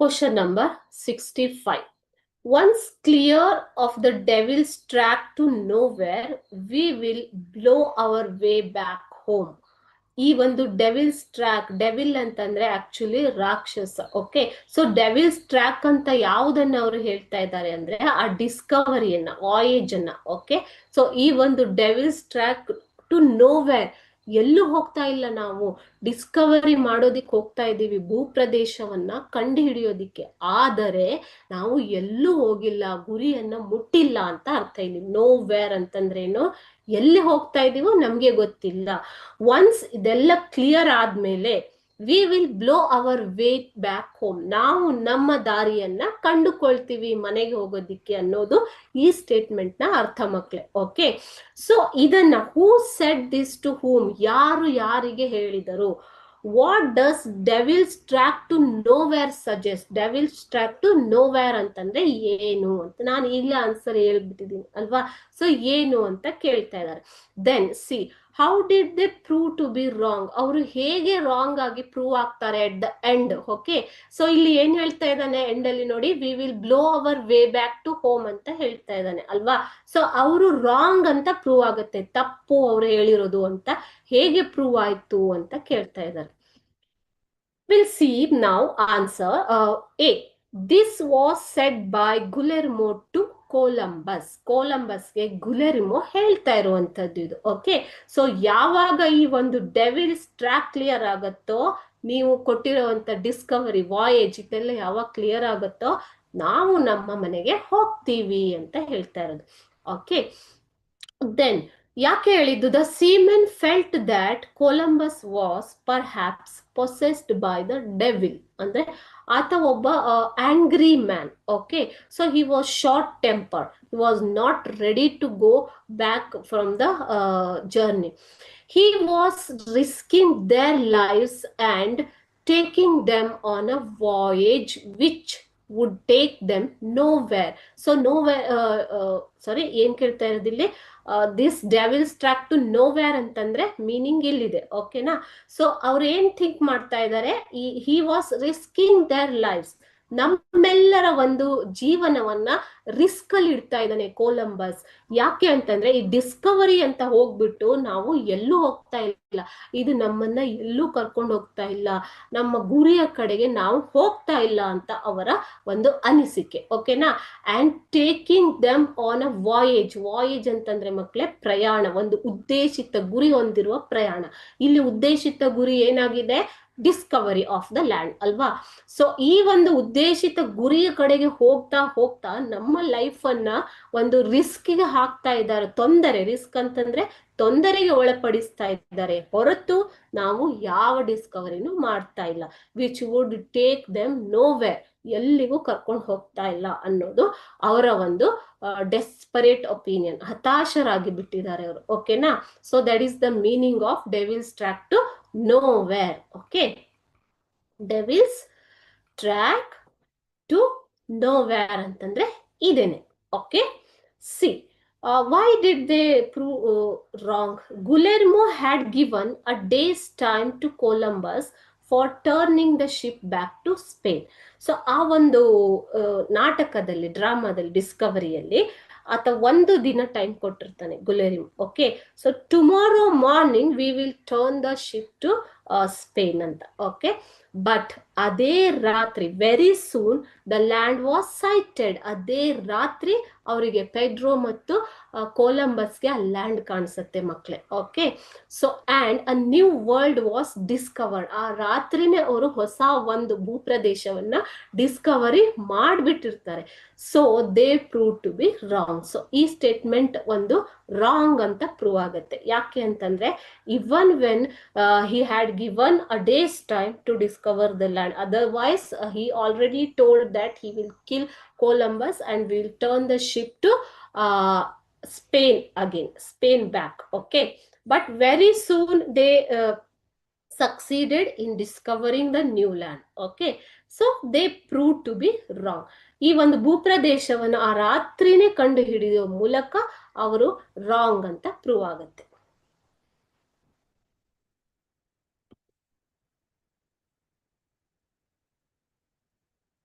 Question number 65. Once clear of the devil's track to nowhere, we will blow our way back home. ಈ ಒಂದು devils track, devil ಅಂತಂದ್ರೆ actually ರಾಕ್ಷಸ. Okay, so devils track ಅಂತ ಯಾವುದನ್ನ ಅವರು ಹೇಳ್ತಾ ಇದ್ದಾರೆ ಅಂದ್ರೆ ಆ ಡಿಸ್ಕವರಿಯನ್ನ, ವಾಯೇಜ್ ಅನ್ನ. ಓಕೆ, ಸೊ ಈ ಒಂದು ಡೆವಿಲ್ಸ್ ಟ್ರ್ಯಾಕ್ ಟು ನೋವೇರ್, ಎಲ್ಲೂ ಹೋಗ್ತಾ ಇಲ್ಲ, ನಾವು ಡಿಸ್ಕವರಿ ಮಾಡೋದಿಕ್ ಹೋಗ್ತಾ ಇದ್ದೀವಿ, ಭೂಪ್ರದೇಶವನ್ನ ಕಂಡು ಹಿಡಿಯೋದಿಕ್ಕೆ. ಆದರೆ ನಾವು ಎಲ್ಲೂ ಹೋಗಿಲ್ಲ, ಗುರಿಯನ್ನ ಮುಟ್ಟಿಲ್ಲ ಅಂತ ಅರ್ಥ. ಇಲ್ಲಿ ನೋವೇರ್ ಅಂತಂದ್ರೇನು, ಎಲ್ಲಿ ಹೋಗ್ತಾ ಇದೀವೋ ನಮ್ಗೆ ಗೊತ್ತಿಲ್ಲ. ಒನ್ಸ್ ಇದೆಲ್ಲ ಕ್ಲಿಯರ್ ಆದ್ಮೇಲೆ V will blow our way back home, ನಾವು ನಮ್ಮ ದಾರಿಯನ್ನ ಕಂಡುಕೊಳ್ತೀವಿ ಮನೆಗೆ ಹೋಗೋದಿಕ್ಕೆ ಅನ್ನೋದು ಈ ಸ್ಟೇಟ್ಮೆಂಟ್ ನ ಅರ್ಥ ಮಕ್ಳೆ. ಓಕೆ, ಸೊ ಇದನ್ನ who said this to whom, ಯಾರು ಯಾರಿಗೆ ಹೇಳಿದರು. What does devil's track to nowhere suggest, devil's track to nowhere ಅಂತಂದ್ರೆ ಏನು ಅಂತ ನಾನು ಈಗಲೇ ಆನ್ಸರ್ ಹೇಳ್ಬಿಟ್ಟಿದ್ದೀನಿ ಅಲ್ವಾ. ಸೊ ಏನು ಅಂತ ಕೇಳ್ತಾ ಇದ್ದಾರೆ. Then see how did they prove to be wrong, ಅವರು ಹೇಗೆ ರಾಂಗ್ ಆಗಿ ಪ್ರೂವ್ ಆಗ್ತಾರೆ at the end. Okay, so ಇಲ್ಲಿ ಏನ್ ಹೇಳ್ತಾ ಇದ್ದಾನೆ ಎಂಡ್ ಅಲ್ಲಿ ನೋಡಿ, we will blow our way back to home ಅಂತ ಹೇಳ್ತಾ ಇದ್ದಾನೆ ಅಲ್ವಾ. ಸೊ ಅವರು ರಾಂಗ್ ಅಂತ ಪ್ರೂವ್ ಆಗುತ್ತೆ, ತಪ್ಪು ಅವ್ರು ಹೇಳಿರೋದು ಅಂತ ಹೇಗೆ ಪ್ರೂವ್ ಆಯ್ತು ಅಂತ ಕೇಳ್ತಾ ಇದ್ದಾರೆ. We'll see now answer. A. This was said by Guillermo to Columbus. ಕೊಲಂಬಸ್ಗೆ ಗುಲೆರಿಮೋ ಹೇಳ್ತಾ ಇರುವಂತದ್ದು ಇದು. ಓಕೆ, ಸೊ ಯಾವಾಗ ಈ ಒಂದು ಡೆವಿಲ್ಸ್ ಟ್ರ್ಯಾಕ್ ಕ್ಲಿಯರ್ ಆಗತ್ತೋ, ನೀವು ಕೊಟ್ಟಿರುವಂತ ಡಿಸ್ಕವರಿ ವಾಯೇಜ್ ಇದೆಲ್ಲ ಯಾವಾಗ ಕ್ಲಿಯರ್ ಆಗತ್ತೋ ನಾವು ನಮ್ಮ ಮನೆಗೆ ಹೋಗ್ತೀವಿ ಅಂತ ಹೇಳ್ತಾ ಇರೋದು. ಓಕೆ, ದೆನ್ ಯಾಕೆ ಹೇಳಿದ್ದು, the seamen felt that Columbus was perhaps possessed by the devil, ಅಂದ್ರೆ ಆತ ಒಬ್ಬ angry man. Okay, so he was short temper, he was not ready to go back from the journey. He was risking their lives and taking them on a voyage which would take them nowhere. So nowhere, sorry, ಏನ್ ಕೇಳ್ತಾ ಇರೋದಿಲ್ಲಿ, this devil's track to nowhere ಅಂತಂದ್ರೆ meaning ಇಲ್ಲಿದೆ. ಓಕೆನಾ, so ಅವ್ರು ಏನ್ think ಮಾಡ್ತಾ ಇದ್ದಾರೆ, he was risking their lives, ನಮ್ಮೆಲ್ಲರ ಒಂದು ಜೀವನವನ್ನ ರಿಸ್ಕ್ ಅಲ್ಲಿ ಇಡ್ತಾ ಇದ್ದಾನೆ ಕೊಲಂಬಸ್. ಯಾಕೆ ಅಂತಂದ್ರೆ ಈ ಡಿಸ್ಕವರಿ ಅಂತ ಹೋಗ್ಬಿಟ್ಟು ನಾವು ಎಲ್ಲೂ ಹೋಗ್ತಾ ಇಲ್ಲ, ಇದು ನಮ್ಮನ್ನ ಎಲ್ಲೂ ಕರ್ಕೊಂಡು ಹೋಗ್ತಾ ಇಲ್ಲ, ನಮ್ಮ ಗುರಿಯ ಕಡೆಗೆ ನಾವು ಹೋಗ್ತಾ ಇಲ್ಲ ಅಂತ ಅವರ ಒಂದು ಅನಿಸಿಕೆ. ಓಕೆನಾ, and taking them on a voyage. Voyage ಅಂತಂದ್ರೆ ಮಕ್ಕಳೇ ಪ್ರಯಾಣ, ಒಂದು ಉದ್ದೇಶಿತ ಗುರಿ ಹೊಂದಿರುವ ಪ್ರಯಾಣ. ಇಲ್ಲಿ ಉದ್ದೇಶಿತ ಗುರಿ ಏನಾಗಿದೆ, ಡಿಸ್ಕವರಿ ಆಫ್ ದ ಲ್ಯಾಂಡ್ ಅಲ್ವಾ. ಸೊ ಈ ಒಂದು ಉದ್ದೇಶಿತ ಗುರಿಯ ಕಡೆಗೆ ಹೋಗ್ತಾ ಹೋಗ್ತಾ ನಮ್ಮ ಲೈಫ್ ಅನ್ನ ಒಂದು ರಿಸ್ಕ್ಗೆ ಹಾಕ್ತಾ ಇದ್ದಾರೆ. ತೊಂದರೆ, ರಿಸ್ಕ್ ಅಂತಂದ್ರೆ ತೊಂದರೆಗೆ ಒಳಪಡಿಸ್ತಾ ಇದ್ದಾರೆ ಹೊರತು ನಾವು ಯಾವ ಡಿಸ್ಕವರಿನೂ ಮಾಡ್ತಾ ಇಲ್ಲ. Which would take them nowhere, ಎಲ್ಲಿಗೂ ಕರ್ಕೊಂಡು ಹೋಗ್ತಾ ಇಲ್ಲ ಅನ್ನೋದು ಅವರ ಒಂದು ಡೆಸ್ಪರೇಟ್ ಒಪಿನಿಯನ್. ಹತಾಶರಾಗಿ ಬಿಟ್ಟಿದ್ದಾರೆ ಅವರು. ಓಕೆನಾ, so that is the meaning of devil's track to nowhere. Okay, devil's track to nowhere ಅಂತಂದ್ರೆ ಇದೇನೆ. Okay, see why did they prove wrong? Guillermo had given a day's time to Columbus for turning the ship back to Spain. So ಆ ಒಂದು ನಾಟಕದಲ್ಲಿ, ಡ್ರಾಮಾದಲ್ಲಿ, ಡಿಸ್ಕವರಿಯಲ್ಲಿ ಆತ ಒಂದು ದಿನ time ಕೊಟ್ಟಿರ್ತಾನೆ Guillermo. Okay, so tomorrow morning we will turn the ship to Spain ಅಂತ. Okay, but ಅದೇ ರಾತ್ರಿ, very soon the land was sighted. ಅದೇ ರಾತ್ರಿ ಅವರಿಗೆ ಪೆಡ್ರೋ ಮತ್ತು ಕೊಲಂಬಸ್ಗೆ ಆ ಲ್ಯಾಂಡ್ ಕಾಣಿಸುತ್ತೆ ಮಕ್ಕಳೇ. Okay, so and a new world was discovered. ಆ ರಾತ್ರಿನೇ ಅವರು ಹೊಸ ಒಂದು ಭೂಪ್ರದೇಶವನ್ನ ಡಿಸ್ಕವರಿ ಮಾಡಿಬಿಟ್ಟಿರ್ತಾರೆ. So they prove to be wrong. So ಈ ಸ್ಟೇಟ್ಮೆಂಟ್ ಒಂದು ರಾಂಗ್ ಅಂತ ಪ್ರೂವ್ ಆಗುತ್ತೆ. ಯಾಕೆ ಅಂತಂದ್ರೆ even when he had given a day's time to discover the land, otherwise he already told that he will kill Columbus and will turn the ship to Spain again, Spain back. Okay, but very soon they succeeded in discovering the new land. Okay, so they proved to be wrong. ಈ ಒಂದು ಭೂಪ್ರದೇಶವನ್ನು ಆ ರಾತ್ರಿನೇ ಕಂಡು ಹಿಡಿಯುವ ಮೂಲಕ ಅವರು wrong ಅಂತ prove ಆಗುತ್ತೆ.